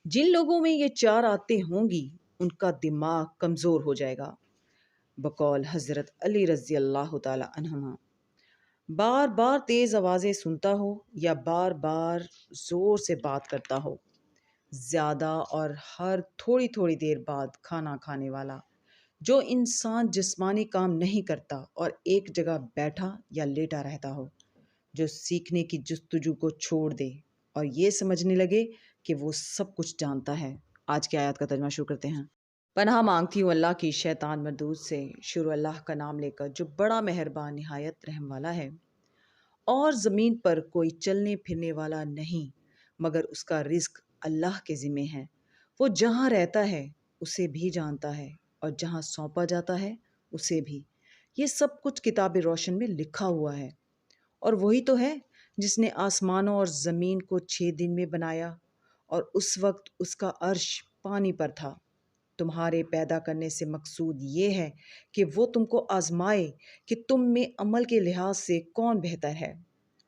جن لوگوں میں یہ چار عادتیں ہوں گی ان کا دماغ کمزور ہو جائے گا، بقول حضرت علی رضی اللہ تعالی عنہما۔ بار بار تیز آوازیں سنتا ہو یا بار بار زور سے بات کرتا ہو، زیادہ اور ہر تھوڑی تھوڑی دیر بعد کھانا کھانے والا، جو انسان جسمانی کام نہیں کرتا اور ایک جگہ بیٹھا یا لیٹا رہتا ہو، جو سیکھنے کی جستجو کو چھوڑ دے اور یہ سمجھنے لگے کہ وہ سب کچھ جانتا ہے۔ آج کی آیات کا ترجمہ شروع کرتے ہیں۔ پناہ مانگتی ہوں اللہ کی شیطان مردود سے۔ شروع اللہ کا نام لے کر جو بڑا مہربان نہایت رحم والا ہے۔ اور زمین پر کوئی چلنے پھرنے والا نہیں مگر اس کا رزق اللہ کے ذمہ ہے۔ وہ جہاں رہتا ہے اسے بھی جانتا ہے اور جہاں سونپا جاتا ہے اسے بھی۔ یہ سب کچھ کتاب روشن میں لکھا ہوا ہے۔ اور وہی تو ہے جس نے آسمانوں اور زمین کو 6 دن میں بنایا، اور اس وقت اس کا عرش پانی پر تھا۔ تمہارے پیدا کرنے سے مقصود یہ ہے کہ وہ تم کو آزمائے کہ تم میں عمل کے لحاظ سے کون بہتر ہے۔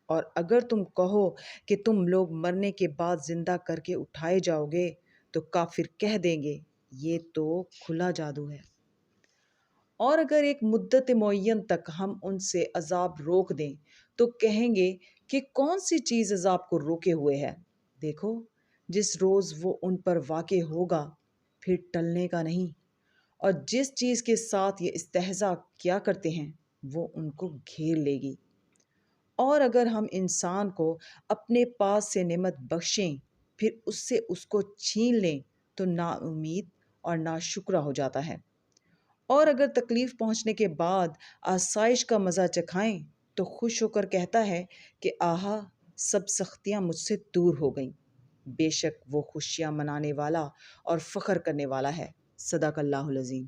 اور اگر تم کہو کہ تم لوگ مرنے کے بعد زندہ کر کے اٹھائے جاؤ گے تو کافر کہہ دیں گے یہ تو کھلا جادو ہے۔ اور اگر ایک مدت معین تک ہم ان سے عذاب روک دیں تو کہیں گے کہ کون سی چیز عذاب کو روکے ہوئے ہے۔ دیکھو جس روز وہ ان پر واقع ہوگا پھر ٹلنے کا نہیں، اور جس چیز کے ساتھ یہ استہزاء کیا کرتے ہیں وہ ان کو گھیر لے گی۔ اور اگر ہم انسان کو اپنے پاس سے نعمت بخشیں پھر اس سے اس کو چھین لیں تو نا امید اور ناشکرا ہو جاتا ہے۔ اور اگر تکلیف پہنچنے کے بعد آسائش کا مزہ چکھائیں تو خوش ہو کر کہتا ہے کہ آہا سب سختیاں مجھ سے دور ہو گئیں۔ بے شک وہ خوشیاں منانے والا اور فخر کرنے والا ہے۔ صدق اللہ العظیم۔